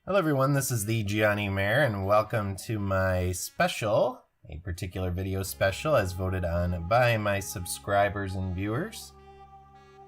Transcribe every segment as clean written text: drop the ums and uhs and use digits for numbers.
Hello everyone, this is the thejonnymar and welcome to my special, a particular video special as voted on by my subscribers and viewers,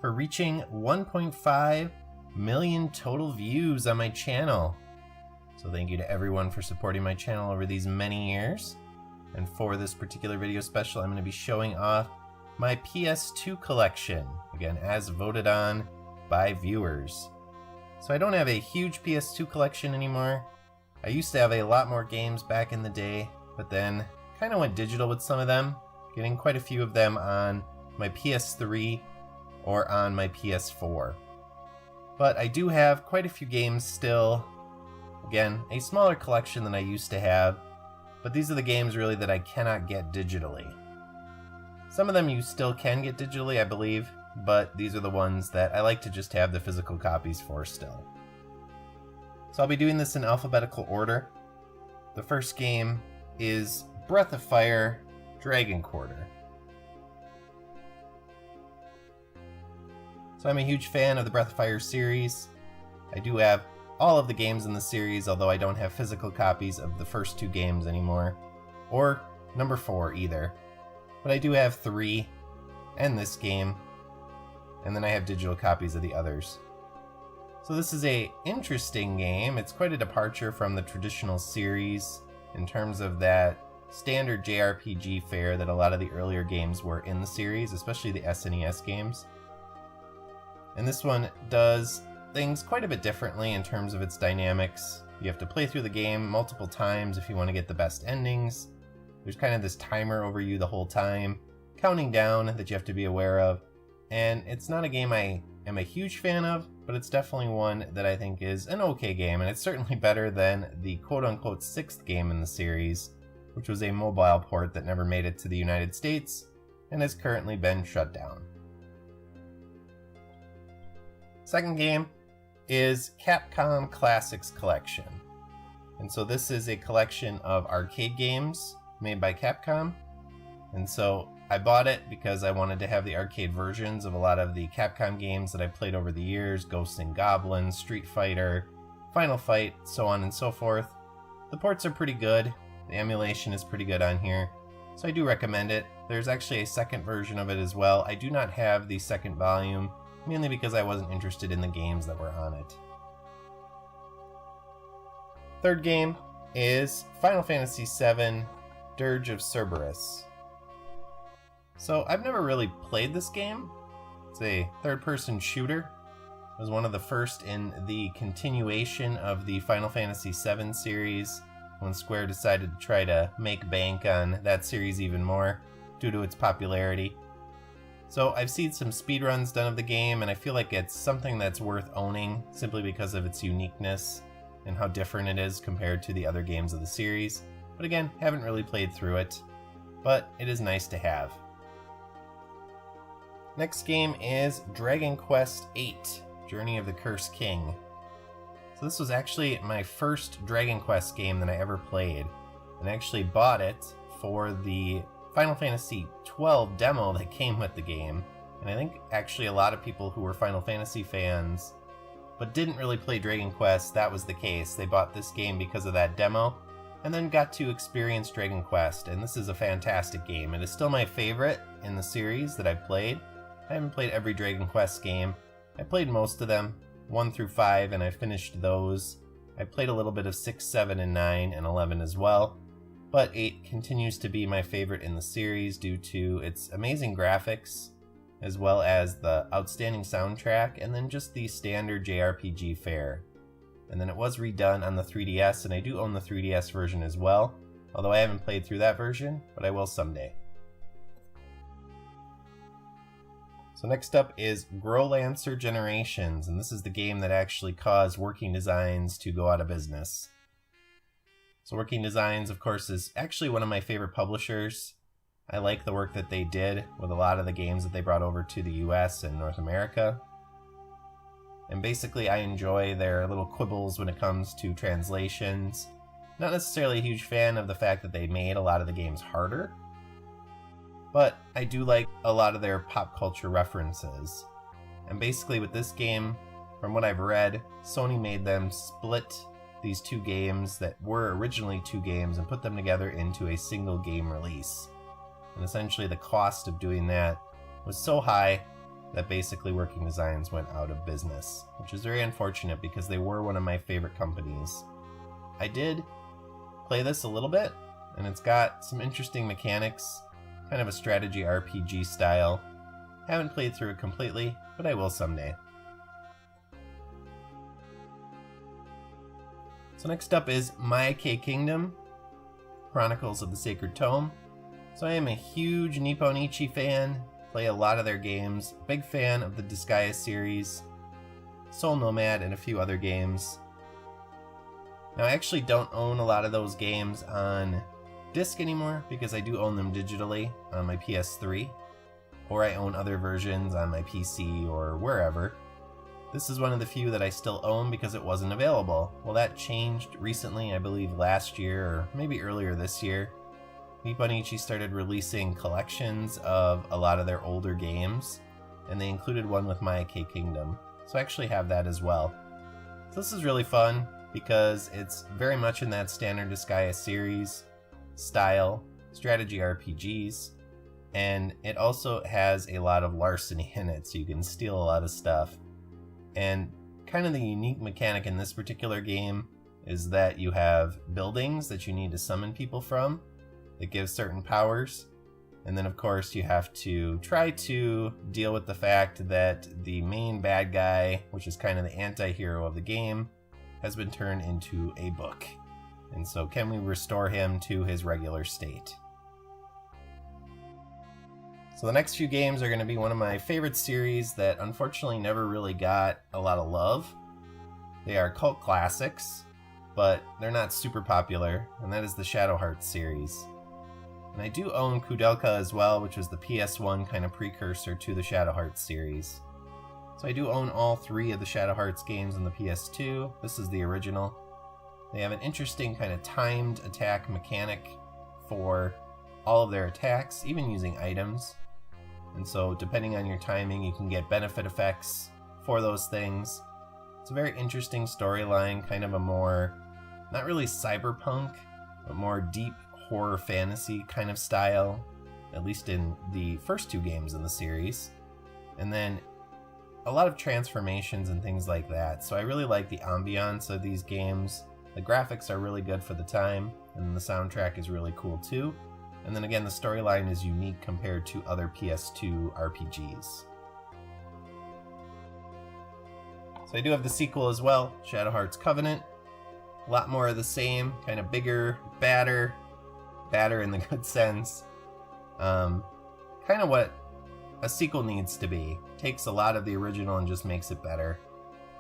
for reaching 1.5 million total views on my channel. So thank you to everyone for supporting my channel over these many years. And for this particular video special, I'm going to be showing off my PS2 collection, again as voted on by viewers. So I don't have a huge PS2 collection anymore. I used to have a lot more games back in the day, but then kind of went digital with some of them, getting quite a few of them on my PS3 or on my PS4. But I do have quite a few games still. Again, a smaller collection than I used to have, but these are the games really that I cannot get digitally. Some of them you still can get digitally, I believe, but these are the ones that I like to just have the physical copies for still. So I'll be doing this in alphabetical order. The first game is Breath of Fire Dragon Quarter. So I'm a huge fan of the Breath of Fire series. I do have all of the games in the series, although I don't have physical copies of the first two games anymore, or number 4 either. But I do have 3, and this game, and then I have digital copies of the others. So this is a interesting game. It's quite a departure from the traditional series in terms of that standard JRPG fare that a lot of the earlier games were in the series, especially the SNES games. And this one does things quite a bit differently in terms of its dynamics. You have to play through the game multiple times if you want to get the best endings. There's kind of this timer over you the whole time, counting down, that you have to be aware of. And it's not a game I am a huge fan of, but it's definitely one that I think is an okay game, and it's certainly better than the quote-unquote 6th game in the series, which was a mobile port that never made it to the United States and has currently been shut down. Second game is Capcom Classics Collection. And so this is a collection of arcade games made by Capcom. And so I bought it because I wanted to have the arcade versions of a lot of the Capcom games that I played over the years, Ghosts and Goblins, Street Fighter, Final Fight, so on and so forth. The ports are pretty good, the emulation is pretty good on here, so I do recommend it. There's actually a second version of it as well. I do not have the second volume, mainly because I wasn't interested in the games that were on it. Third game is Final Fantasy VII Durge of Cerberus. So I've never really played this game. It's a third-person shooter. It was one of the first in the continuation of the Final Fantasy VII series, when Square decided to try to make bank on that series even more due to its popularity. So I've seen some speedruns done of the game, and I feel like it's something that's worth owning simply because of its uniqueness and how different it is compared to the other games of the series. But again, haven't really played through it, but it is nice to have. Next game is Dragon Quest VIII, Journey of the Cursed King. So this was actually my first Dragon Quest game that I ever played, and I actually bought it for the Final Fantasy XII demo that came with the game. And I think actually a lot of people who were Final Fantasy fans but didn't really play Dragon Quest, that was the case. They bought this game because of that demo, and then got to experience Dragon Quest, and this is a fantastic game. It is still my favorite in the series that I've played. I haven't played every Dragon Quest game. I played most of them, 1 through 5, and I finished those. I played a little bit of 6, 7, and 9, and 11 as well. But 8 continues to be my favorite in the series due to its amazing graphics, as well as the outstanding soundtrack, and then just the standard JRPG fare. And then it was redone on the 3DS, and I do own the 3DS version as well, although I haven't played through that version, but I will someday. So next up is Growlancer Generations, and this is the game that actually caused Working Designs to go out of business. So Working Designs, of course, is actually one of my favorite publishers. I like the work that they did with a lot of the games that they brought over to the US and North America. And basically I enjoy their little quibbles when it comes to translations. Not necessarily a huge fan of the fact that they made a lot of the games harder, but I do like a lot of their pop culture references. And basically with this game, from what I've read, Sony made them split these two games that were originally two games and put them together into a single game release. And essentially the cost of doing that was so high that basically Working Designs went out of business, which is very unfortunate because they were one of my favorite companies. I did play this a little bit, and it's got some interesting mechanics, kind of a strategy RPG style. Haven't played through it completely, but I will someday. So next up is Maike Kingdom, Chronicles of the Sacred Tome. So I am a huge Nippon Ichi fan, play a lot of their games, big fan of the Disgaea series, Soul Nomad, and a few other games. Now I actually don't own a lot of those games on disc anymore because I do own them digitally on my PS3, or I own other versions on my PC or wherever. This is one of the few that I still own because it wasn't available. Well, that changed recently, I believe last year or maybe earlier this year. Nippon Ichi started releasing collections of a lot of their older games, and they included one with Maike Kingdom. So I actually have that as well. So this is really fun because it's very much in that standard Disgaea series style, strategy RPGs, and it also has a lot of larceny in it, so you can steal a lot of stuff. And kind of the unique mechanic in this particular game is that you have buildings that you need to summon people from that give certain powers. And then of course you have to try to deal with the fact that the main bad guy, which is kind of the anti-hero of the game, has been turned into a book. And so can we restore him to his regular state? So the next few games are going to be one of my favorite series that unfortunately never really got a lot of love. They are cult classics, but they're not super popular, and that is the Shadow Hearts series. And I do own Kudelka as well, which was the PS1 kind of precursor to the Shadow Hearts series. So I do own all three of the Shadow Hearts games on the PS2. This is the original. They have an interesting kind of timed attack mechanic for all of their attacks, even using items. And so depending on your timing, you can get benefit effects for those things. It's a very interesting storyline, kind of a more, not really cyberpunk, but more deep horror fantasy kind of style, at least in the first two games in the series. And then a lot of transformations and things like that. So I really like the ambiance of these games. The graphics are really good for the time, and the soundtrack is really cool too. And then again, the storyline is unique compared to other PS2 RPGs. So I do have the sequel as well, Shadow Hearts Covenant. A lot more of the same, kind of bigger, badder in the good sense. Kind of what a sequel needs to be. Takes a lot of the original and just makes it better.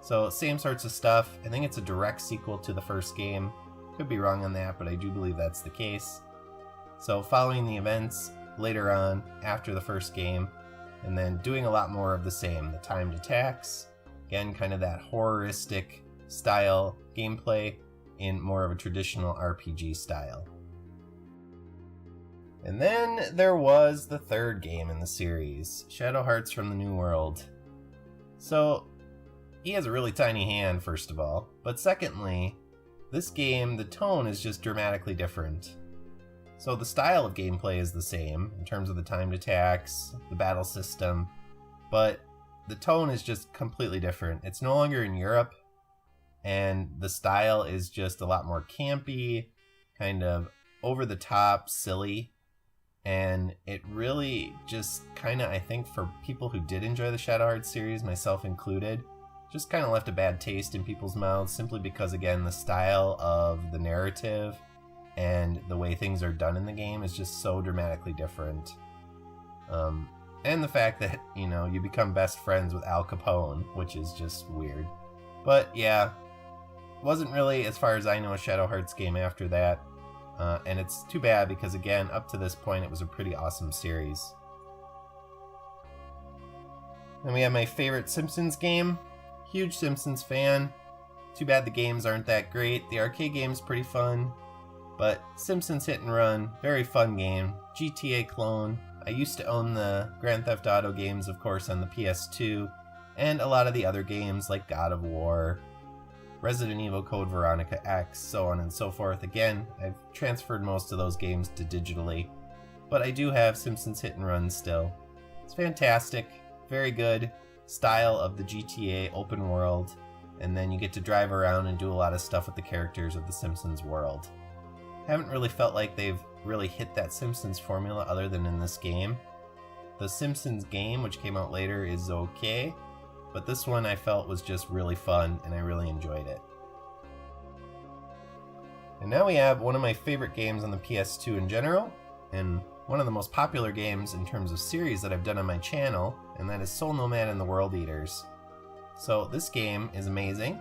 So same sorts of stuff. I think it's a direct sequel to the first game. Could be wrong on that, but I do believe that's the case. So following the events later on after the first game, and then doing a lot more of the same. The timed attacks, again kind of that horroristic style gameplay in more of a traditional RPG style. And then there was the third game in the series, Shadow Hearts from the New World. So he has a really tiny hand, first of all, but secondly, this game, the tone is just dramatically different. So the style of gameplay is the same in terms of the timed attacks, the battle system, but the tone is just completely different. It's no longer in Europe, and the style is just a lot more campy, kind of over the top, silly, and it really just kind of, I think for people who did enjoy the Shadow Hearts series, myself included, just kind of left a bad taste in people's mouths simply because, again, the style of the narrative and the way things are done in the game is just so dramatically different. And the fact that, you know, you become best friends with Al Capone, which is just weird. But yeah, wasn't really, as far as I know, a Shadow Hearts game after that. And it's too bad because, again, up to this point, it was a pretty awesome series. Then we have my favorite Simpsons game. Huge Simpsons fan. Too bad the games aren't that great. The arcade game's pretty fun. But Simpsons Hit and Run, very fun game. GTA clone. I used to own the Grand Theft Auto games, of course, on the PS2. And a lot of the other games like God of War. Resident Evil Code Veronica X, so on and so forth. Again, I've transferred most of those games to digitally, but I do have Simpsons Hit and Run still. It's fantastic, very good style of the GTA open world, and then you get to drive around and do a lot of stuff with the characters of the Simpsons world. Haven't really felt like they've really hit that Simpsons formula other than in this game. The Simpsons game, which came out later, is okay, but this one I felt was just really fun and I really enjoyed it. And now we have one of my favorite games on the PS2 in general, and one of the most popular games in terms of series that I've done on my channel, and that is Soul Nomad and the World Eaters. So this game is amazing.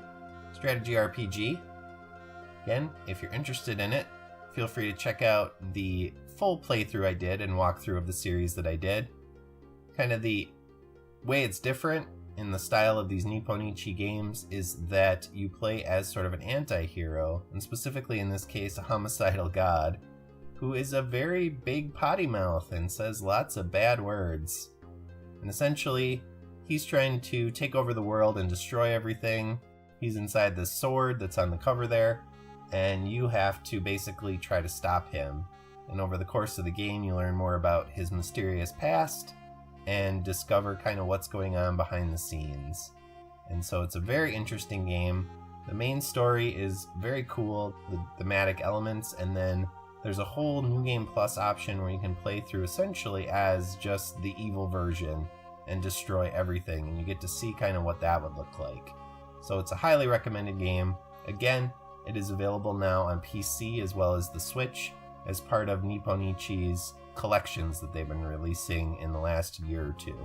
Strategy RPG. Again, if you're interested in it, feel free to check out the full playthrough I did and walkthrough of the series that I did. Kind of the way it's different in the style of these Nipponichi games is that you play as sort of an anti-hero, and specifically in this case a homicidal god, who is a very big potty mouth and says lots of bad words. And essentially, he's trying to take over the world and destroy everything. He's inside this sword that's on the cover there, and you have to basically try to stop him. And over the course of the game, you learn more about his mysterious past and discover kind of what's going on behind the scenes. And so it's a very interesting game. The main story is very cool, the thematic elements, and then there's a whole New Game Plus option where you can play through essentially as just the evil version and destroy everything, and you get to see kind of what that would look like. So it's a highly recommended game. Again, it is available now on PC as well as the Switch as part of Nipponichi's collections that they've been releasing in the last year or two.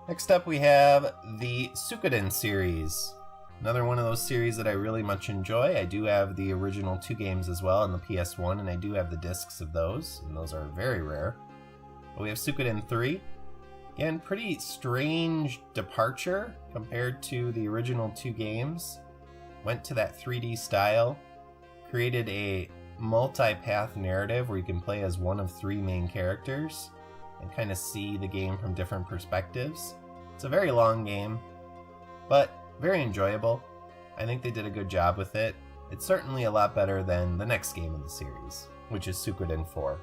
Next up we have the Sucden series. Another one of those series that I really much enjoy. I do have the original 2 games as well on the PS1, and I do have the discs of those, and those are very rare. But we have Sucden III. Again, pretty strange departure compared to the original 2 games. Went to that 3D style, created a multi-path narrative where you can play as one of 3 main characters and kind of see the game from different perspectives. It's a very long game, but very enjoyable. I think they did a good job with it. It's certainly a lot better than the next game in the series, which is Sucden IV.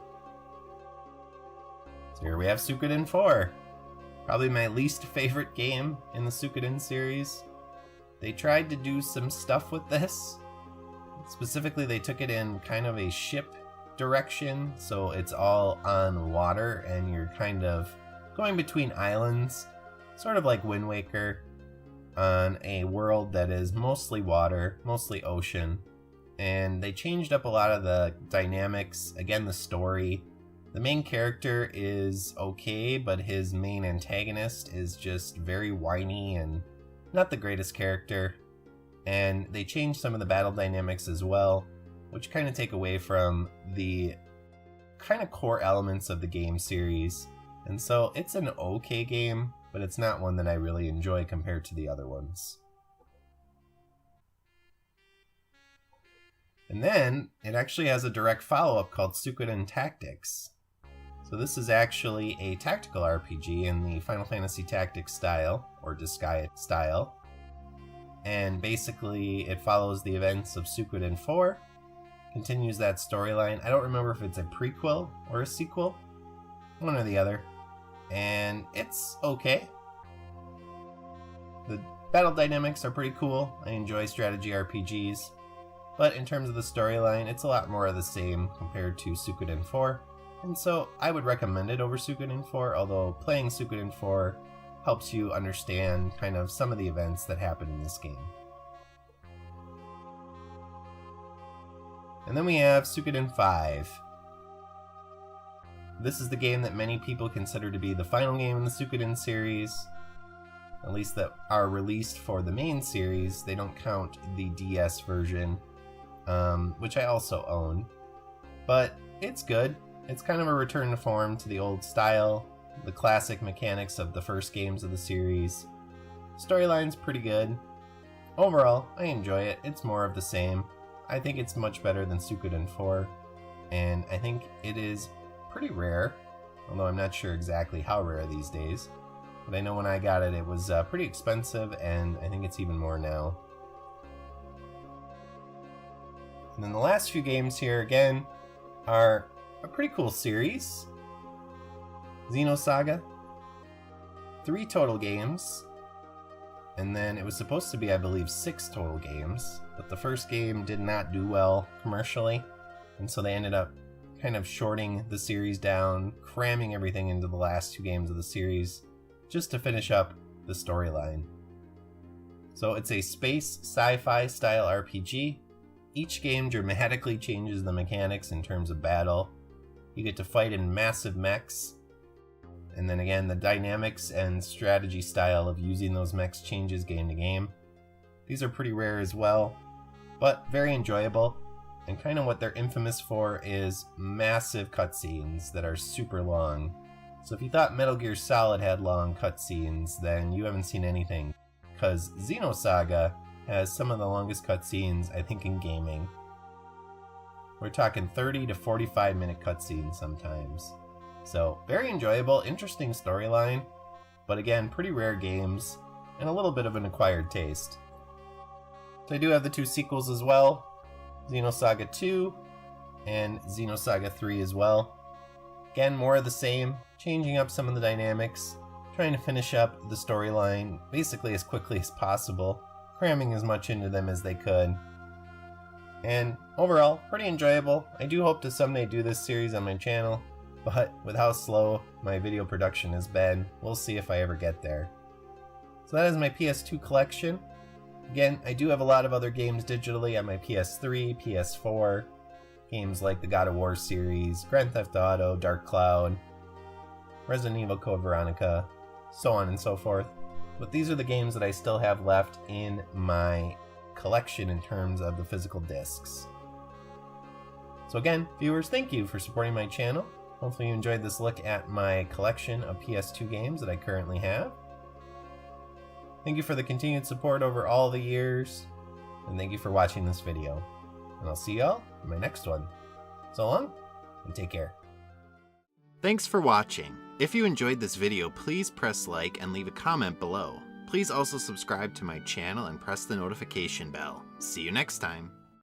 So here we have Sucden IV. Probably my least favorite game in the Sucden series. They tried to do some stuff with this. Specifically, they took it in kind of a ship direction, so it's all on water and you're kind of going between islands, sort of like Wind Waker, on a world that is mostly water, mostly ocean. And they changed up a lot of the dynamics. Again, the story. The main character is okay, but his main antagonist is just very whiny and not the greatest character. And they changed some of the battle dynamics as well, which kind of take away from the kind of core elements of the game series. And so it's an okay game, but it's not one that I really enjoy compared to the other ones. And then it actually has a direct follow-up called Sucden Tactics. So this is actually a tactical RPG in the Final Fantasy Tactics style, or Disgaea style. And basically it follows the events of Sucden IV, continues that storyline. I don't remember if it's a prequel or a sequel, one or the other. And it's okay. The battle dynamics are pretty cool. I enjoy strategy RPGs. But in terms of the storyline, it's a lot more of the same compared to Sucden IV. And so I would recommend it over Sucden IV, although playing Sucden IV helps you understand kind of some of the events that happen in this game. And then we have Sucden V. This is the game that many people consider to be the final game in the Sucden series, at least that are released for the main series. They don't count the DS version, which I also own. But it's good. It's kind of a return to form to the old style, the classic mechanics of the first games of the series. Storyline's pretty good. Overall, I enjoy it. It's more of the same. I think it's much better than Sucden IV, and I think it is pretty rare, although I'm not sure exactly how rare these days. but I know when I got it, it was pretty expensive, and I think it's even more now. And then the last few games here, again, are a pretty cool series. Zenos Saga. 3 total games. And then it was supposed to be, I believe, 6 total games. But the first game did not do well commercially. And so they ended up kind of shorting the series down, cramming everything into the last 2 games of the series, just to finish up the storyline. So it's a space sci-fi style RPG. Each game dramatically changes the mechanics in terms of battle. You get to fight in massive mechs. And then again, the dynamics and strategy style of using those mechs changes game to game. These are pretty rare as well, but very enjoyable. And kind of what they're infamous for is massive cutscenes that are super long. So if you thought Metal Gear Solid had long cutscenes, then you haven't seen anything. Because Zenos Saga has some of the longest cutscenes, I think, in gaming. We're talking 30 to 45 minute cutscenes sometimes. So, very enjoyable, interesting storyline, but again, pretty rare games, and a little bit of an acquired taste. So I do have the 2 sequels as well, Zenos Saga II and Zenos Saga III as well. Again, more of the same, changing up some of the dynamics, trying to finish up the storyline basically as quickly as possible, cramming as much into them as they could. And overall, pretty enjoyable. I do hope to someday do this series on my channel, but with how slow my video production has been, we'll see if I ever get there. So that is my PS2 collection. Again, I do have a lot of other games digitally on my PS3, PS4. Games like the God of War series, Grand Theft Auto, Dark Cloud, Resident Evil Code Veronica, so on and so forth. But these are the games that I still have left in my collection in terms of the physical discs. So again, viewers, thank you for supporting my channel. Hopefully you enjoyed this look at my collection of PS2 games that I currently have. Thank you for the continued support over all the years, and thank you for watching this video. And I'll see y'all in my next one. So long, and take care. Thanks for watching. If you enjoyed this video, please press like and leave a comment below. Please also subscribe to my channel and press the notification bell. See you next time.